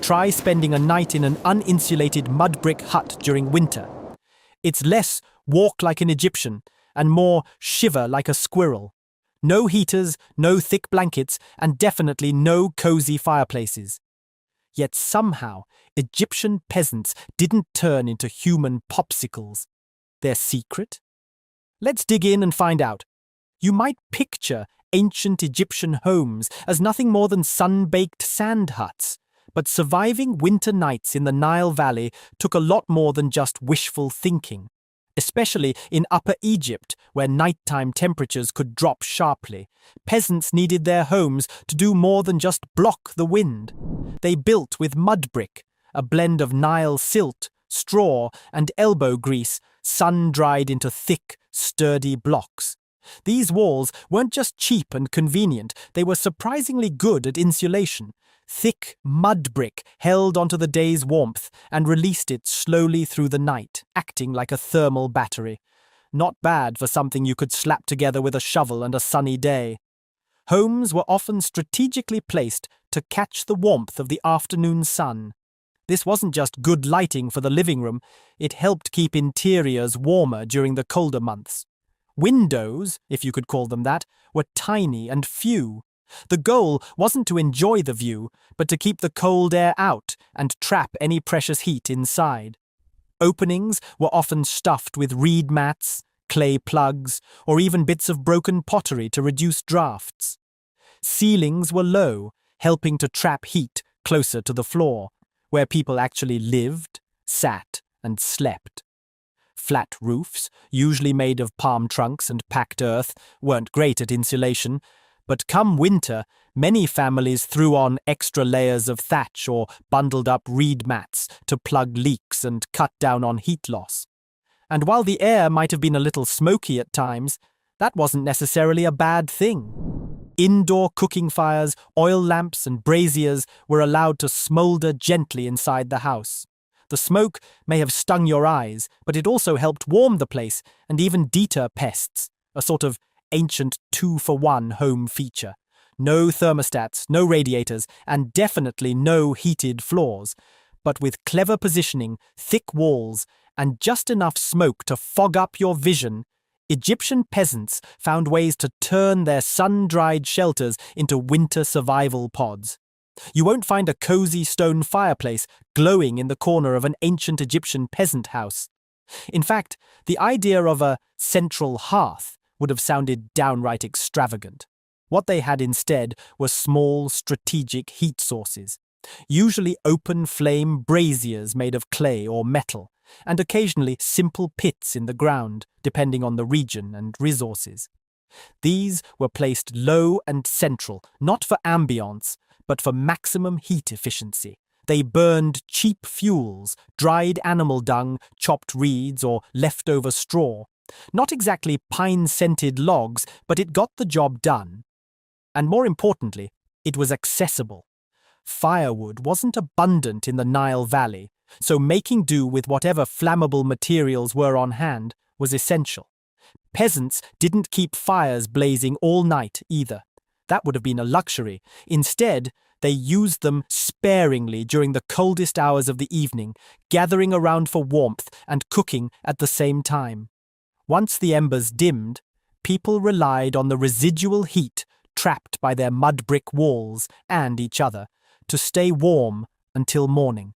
try spending a night in an uninsulated mud brick hut during winter. It's less walk like an Egyptian and more shiver like a squirrel. No heaters, no thick blankets, and definitely no cozy fireplaces. Yet somehow, Egyptian peasants didn't turn into human popsicles. Their secret? Let's dig in and find out. You might picture ancient Egyptian homes as nothing more than sun-baked sand huts, but surviving winter nights in the Nile Valley took a lot more than just wishful thinking, especially in Upper Egypt, where nighttime temperatures could drop sharply. Peasants needed their homes to do more than just block the wind. They built with mud brick, a blend of Nile silt, straw, and elbow grease, sun-dried into thick, sturdy blocks. These walls weren't just cheap and convenient, they were surprisingly good at insulation. Thick mud brick held onto the day's warmth and released it slowly through the night, acting like a thermal battery. Not bad for something you could slap together with a shovel and a sunny day. Homes were often strategically placed to catch the warmth of the afternoon sun. This wasn't just good lighting for the living room, it helped keep interiors warmer during the colder months. Windows, if you could call them that, were tiny and few. The goal wasn't to enjoy the view, but to keep the cold air out and trap any precious heat inside. Openings were often stuffed with reed mats, clay plugs, or even bits of broken pottery to reduce drafts. Ceilings were low, helping to trap heat closer to the floor, where people actually lived, sat, and slept. Flat roofs, usually made of palm trunks and packed earth, weren't great at insulation, but come winter, many families threw on extra layers of thatch or bundled up reed mats to plug leaks and cut down on heat loss. And while the air might have been a little smoky at times, that wasn't necessarily a bad thing. Indoor cooking fires, oil lamps, and braziers were allowed to smolder gently inside the house. The smoke may have stung your eyes, but it also helped warm the place and even deter pests, a sort of ancient 2-for-1 home feature. No thermostats, no radiators, and definitely no heated floors. But with clever positioning, thick walls, and just enough smoke to fog up your vision, Egyptian peasants found ways to turn their sun-dried shelters into winter survival pods. You won't find a cozy stone fireplace glowing in the corner of an ancient Egyptian peasant house. In fact, the idea of a central hearth would have sounded downright extravagant. What they had instead were small, strategic heat sources, usually open-flame braziers made of clay or metal, and occasionally simple pits in the ground, depending on the region and resources. These were placed low and central, not for ambience, but for maximum heat efficiency. They burned cheap fuels, dried animal dung, chopped reeds, or leftover straw. Not exactly pine-scented logs, but it got the job done. And more importantly, it was accessible. Firewood wasn't abundant in the Nile Valley, so making do with whatever flammable materials were on hand was essential. Peasants didn't keep fires blazing all night either. That would have been a luxury. Instead, they used them sparingly during the coldest hours of the evening, gathering around for warmth and cooking at the same time. Once the embers dimmed, people relied on the residual heat trapped by their mud brick walls and each other to stay warm until morning.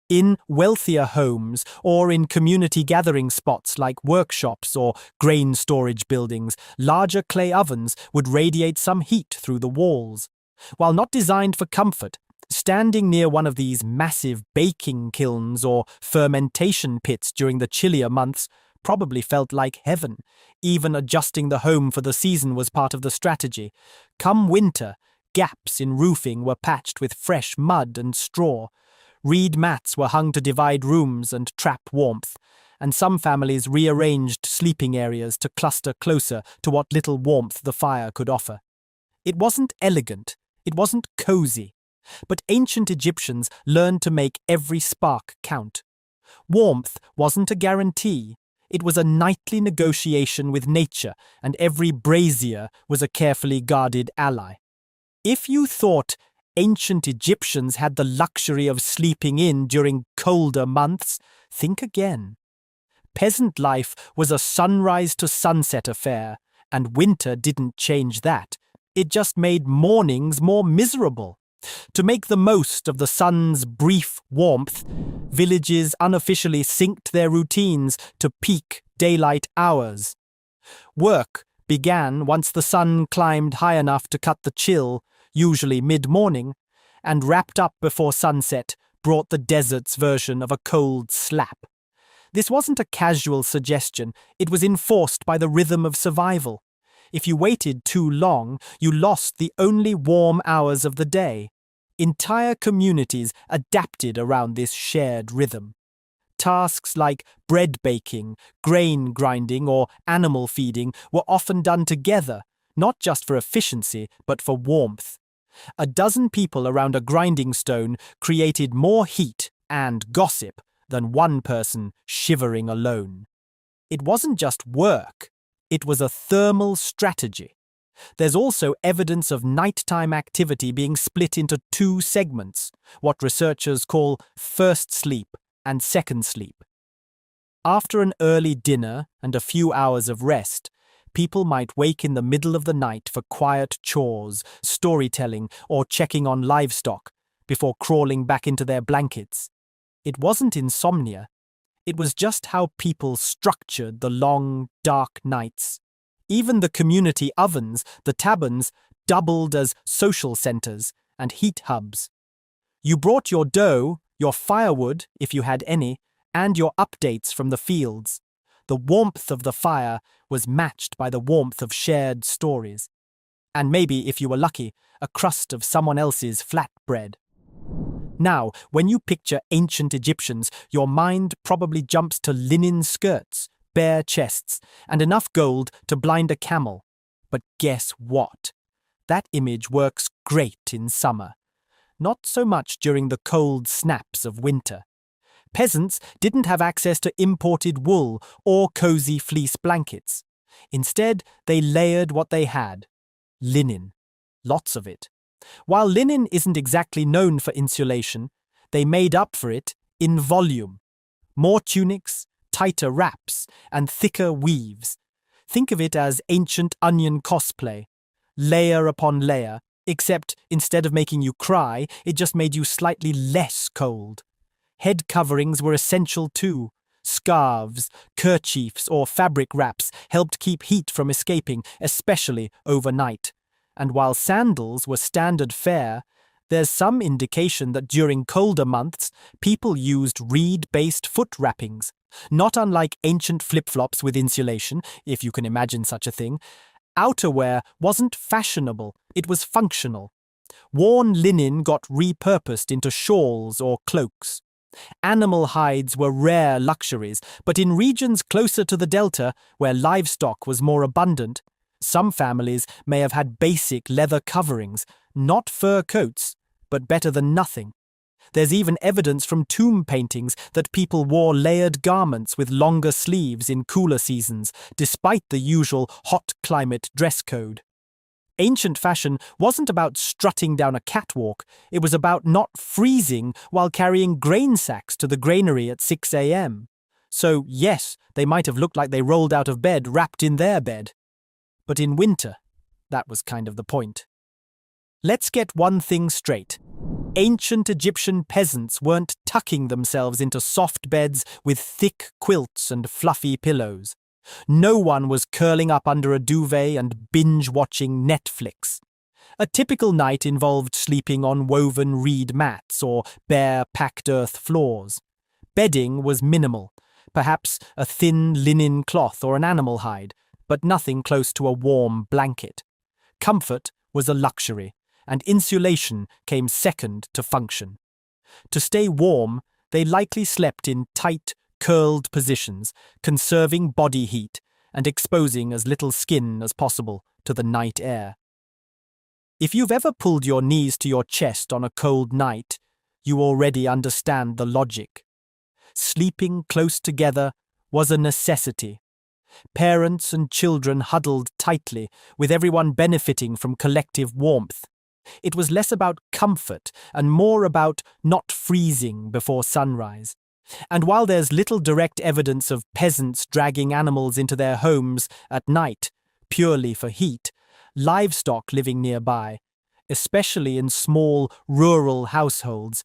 In wealthier homes or in community gathering spots like workshops or grain storage buildings, larger clay ovens would radiate some heat through the walls. While not designed for comfort, standing near one of these massive baking kilns or fermentation pits during the chillier months probably felt like heaven. Even adjusting the home for the season was part of the strategy. Come winter, gaps in roofing were patched with fresh mud and straw. Reed mats were hung to divide rooms and trap warmth, and some families rearranged sleeping areas to cluster closer to what little warmth the fire could offer. It wasn't elegant, it wasn't cozy, but ancient Egyptians learned to make every spark count. Warmth wasn't a guarantee. It was a nightly negotiation with nature, and every brazier was a carefully guarded ally. If you thought ancient Egyptians had the luxury of sleeping in during colder months, think again. Peasant life was a sunrise to sunset affair, and winter didn't change that. It just made mornings more miserable. To make the most of the sun's brief warmth, villages unofficially synced their routines to peak daylight hours. Work began once the sun climbed high enough to cut the chill, usually mid-morning, and wrapped up before sunset brought the desert's version of a cold slap. This wasn't a casual suggestion, it was enforced by the rhythm of survival. If you waited too long, you lost the only warm hours of the day. Entire communities adapted around this shared rhythm. Tasks like bread baking, grain grinding, or animal feeding were often done together, not just for efficiency, but for warmth. A dozen people around a grinding stone created more heat and gossip than one person shivering alone. It wasn't just work, it was a thermal strategy. There's also evidence of nighttime activity being split into two segments, what researchers call first sleep and second sleep. After an early dinner and a few hours of rest, people might wake in the middle of the night for quiet chores, storytelling, or checking on livestock before crawling back into their blankets. It wasn't insomnia. It was just how people structured the long, dark nights. Even the community ovens, the taverns, doubled as social centers and heat hubs. You brought your dough, your firewood, if you had any, and your updates from the fields. The warmth of the fire was matched by the warmth of shared stories. And maybe, if you were lucky, a crust of someone else's flatbread. Now, when you picture ancient Egyptians, your mind probably jumps to linen skirts, bare chests, and enough gold to blind a camel. But guess what? That image works great in summer. Not so much during the cold snaps of winter. Peasants didn't have access to imported wool or cozy fleece blankets. Instead, they layered what they had. Linen. Lots of it. While linen isn't exactly known for insulation, they made up for it in volume. More tunics, tighter wraps, and thicker weaves. Think of it as ancient onion cosplay. Layer upon layer, except instead of making you cry, it just made you slightly less cold. Head coverings were essential too. Scarves, kerchiefs, or fabric wraps helped keep heat from escaping, especially overnight. And while sandals were standard fare, there's some indication that during colder months, people used reed-based foot wrappings. Not unlike ancient flip-flops with insulation, if you can imagine such a thing, outerwear wasn't fashionable, it was functional. Worn linen got repurposed into shawls or cloaks. Animal hides were rare luxuries, but in regions closer to the delta, where livestock was more abundant, some families may have had basic leather coverings, not fur coats, but better than nothing. There's even evidence from tomb paintings that people wore layered garments with longer sleeves in cooler seasons, despite the usual hot climate dress code. Ancient fashion wasn't about strutting down a catwalk, it was about not freezing while carrying grain sacks to the granary at 6 a.m. So, yes, they might have looked like they rolled out of bed wrapped in their bed. But in winter, that was kind of the point. Let's get one thing straight. Ancient Egyptian peasants weren't tucking themselves into soft beds with thick quilts and fluffy pillows. No one was curling up under a duvet and binge-watching Netflix. A typical night involved sleeping on woven reed mats or bare packed earth floors. Bedding was minimal, perhaps a thin linen cloth or an animal hide, but nothing close to a warm blanket. Comfort was a luxury, and insulation came second to function. To stay warm, they likely slept in tight, curled positions, conserving body heat and exposing as little skin as possible to the night air. If you've ever pulled your knees to your chest on a cold night, you already understand the logic. Sleeping close together was a necessity. Parents and children huddled tightly, with everyone benefiting from collective warmth. It was less about comfort and more about not freezing before sunrise. And while there's little direct evidence of peasants dragging animals into their homes at night, purely for heat, livestock living nearby, especially in small rural households,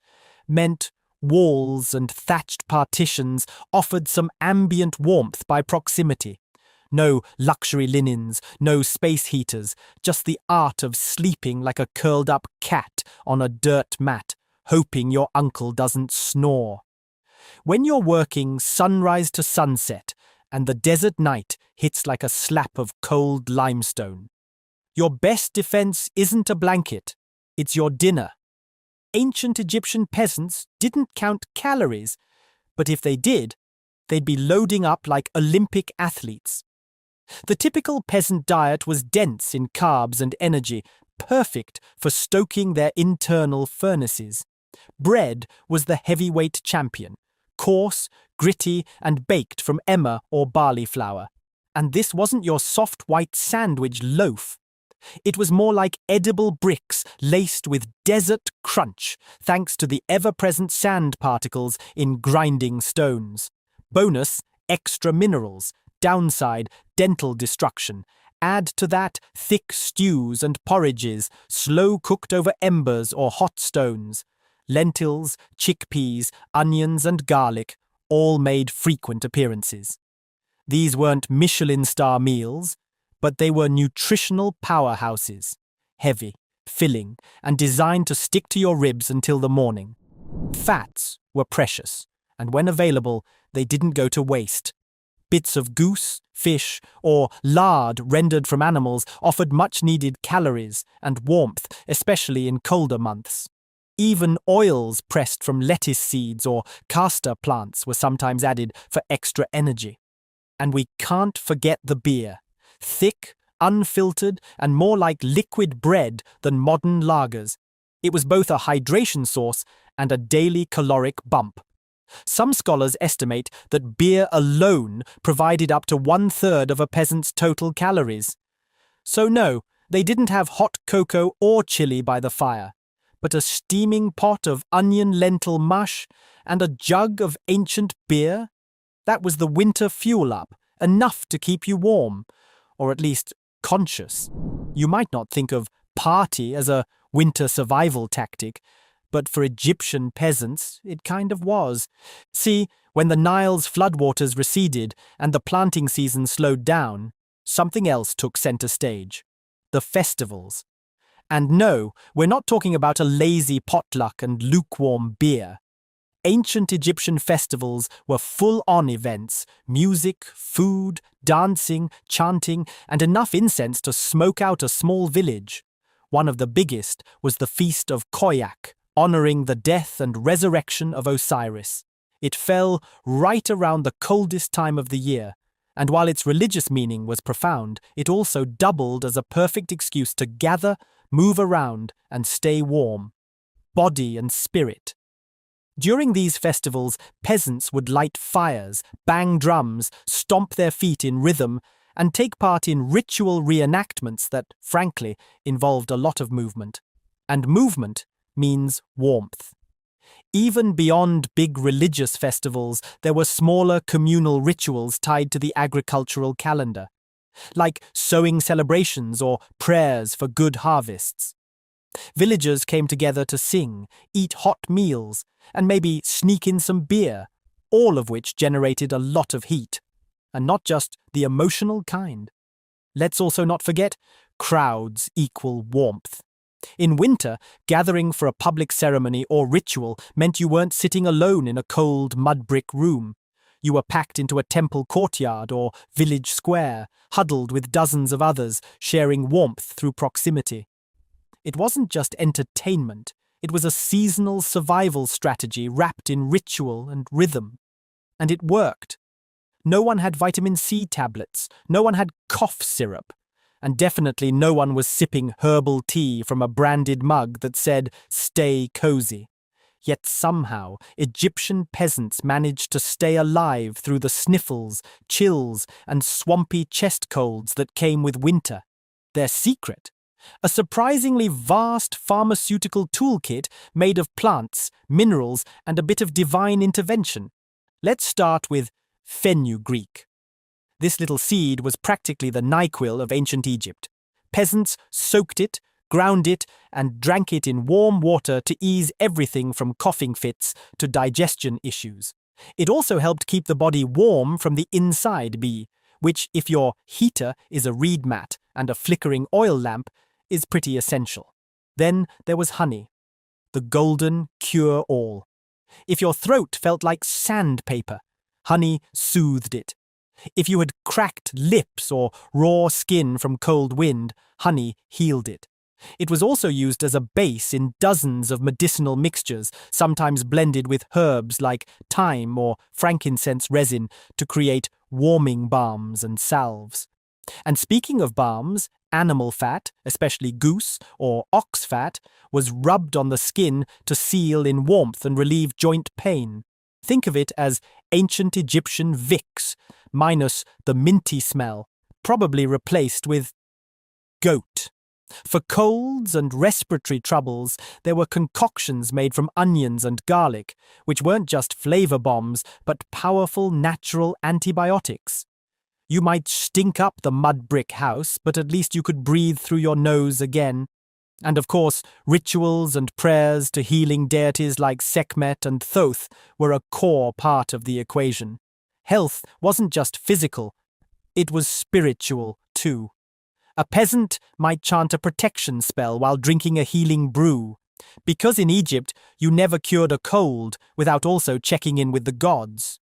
meant walls and thatched partitions offered some ambient warmth by proximity. No luxury linens, no space heaters, just the art of sleeping like a curled-up cat on a dirt mat, hoping your uncle doesn't snore. When you're working sunrise to sunset and the desert night hits like a slap of cold limestone, your best defense isn't a blanket, it's your dinner. Ancient Egyptian peasants didn't count calories, but if they did, they'd be loading up like Olympic athletes. The typical peasant diet was dense in carbs and energy, perfect for stoking their internal furnaces. Bread was the heavyweight champion, coarse, gritty, and baked from emmer or barley flour. And this wasn't your soft white sandwich loaf. It was more like edible bricks laced with desert crunch, thanks to the ever-present sand particles in grinding stones. Bonus, extra minerals. Downside, dental destruction. Add to that thick stews and porridges, slow-cooked over embers or hot stones. Lentils, chickpeas, onions and garlic all made frequent appearances. These weren't Michelin star meals, but they were nutritional powerhouses, heavy, filling, and designed to stick to your ribs until the morning. Fats were precious, and when available, they didn't go to waste. Bits of goose, fish, or lard rendered from animals offered much-needed calories and warmth, especially in colder months. Even oils pressed from lettuce seeds or castor plants were sometimes added for extra energy. And we can't forget the beer. Thick, unfiltered, and more like liquid bread than modern lagers. It was both a hydration source and a daily caloric bump. Some scholars estimate that beer alone provided up to 1/3 of a peasant's total calories. So no, they didn't have hot cocoa or chili by the fire, but a steaming pot of onion-lentil mush and a jug of ancient beer? That was the winter fuel-up, enough to keep you warm, or at least conscious. You might not think of party as a winter survival tactic, but for Egyptian peasants, it kind of was. See, when the Nile's floodwaters receded and the planting season slowed down, something else took center stage. The festivals. And no, we're not talking about a lazy potluck and lukewarm beer. Ancient Egyptian festivals were full-on events, music, food, dancing, chanting, and enough incense to smoke out a small village. One of the biggest was the Feast of Koyak, honoring the death and resurrection of Osiris. It fell right around the coldest time of the year, and while its religious meaning was profound, it also doubled as a perfect excuse to gather, move around, and stay warm. Body and spirit. During these festivals, peasants would light fires, bang drums, stomp their feet in rhythm, and take part in ritual reenactments that, frankly, involved a lot of movement. And movement means warmth. Even beyond big religious festivals, there were smaller communal rituals tied to the agricultural calendar, like sowing celebrations or prayers for good harvests. Villagers came together to sing, eat hot meals, and maybe sneak in some beer, all of which generated a lot of heat, and not just the emotional kind. Let's also not forget, crowds equal warmth. In winter, gathering for a public ceremony or ritual meant you weren't sitting alone in a cold mud-brick room. You were packed into a temple courtyard or village square, huddled with dozens of others, sharing warmth through proximity. It wasn't just entertainment, it was a seasonal survival strategy wrapped in ritual and rhythm. And it worked. No one had vitamin C tablets, no one had cough syrup, and definitely no one was sipping herbal tea from a branded mug that said, "Stay cozy." Yet somehow, Egyptian peasants managed to stay alive through the sniffles, chills, and swampy chest colds that came with winter. Their secret? A surprisingly vast pharmaceutical toolkit made of plants, minerals, and a bit of divine intervention. Let's start with fenugreek. This little seed was practically the NyQuil of ancient Egypt. Peasants soaked it, ground it, and drank it in warm water to ease everything from coughing fits to digestion issues. It also helped keep the body warm from the inside, which, if your heater is a reed mat and a flickering oil lamp, is pretty essential. Then there was honey, the golden cure-all. If your throat felt like sandpaper, honey soothed it. If you had cracked lips or raw skin from cold wind, honey healed it. It was also used as a base in dozens of medicinal mixtures, sometimes blended with herbs like thyme or frankincense resin to create warming balms and salves. And speaking of balms, animal fat, especially goose or ox fat, was rubbed on the skin to seal in warmth and relieve joint pain. Think of it as ancient Egyptian Vicks, minus the minty smell, probably replaced with goat. For colds and respiratory troubles, there were concoctions made from onions and garlic, which weren't just flavor bombs, but powerful natural antibiotics. You might stink up the mud brick house, but at least you could breathe through your nose again. And of course, rituals and prayers to healing deities like Sekhmet and Thoth were a core part of the equation. Health wasn't just physical, it was spiritual too. A peasant might chant a protection spell while drinking a healing brew, because in Egypt you never cured a cold without also checking in with the gods.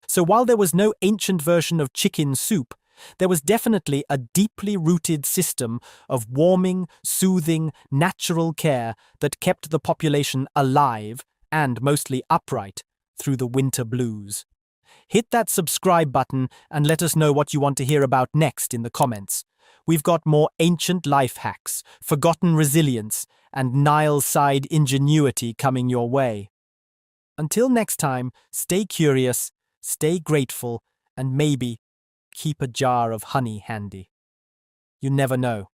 So while there was no ancient version of chicken soup, there was definitely a deeply rooted system of warming, soothing, natural care that kept the population alive and mostly upright through the winter blues. Hit that subscribe button and let us know what you want to hear about next in the comments. We've got more ancient life hacks, forgotten resilience, and Nile-side ingenuity coming your way. Until next time, stay curious, stay grateful, and maybe keep a jar of honey handy. You never know.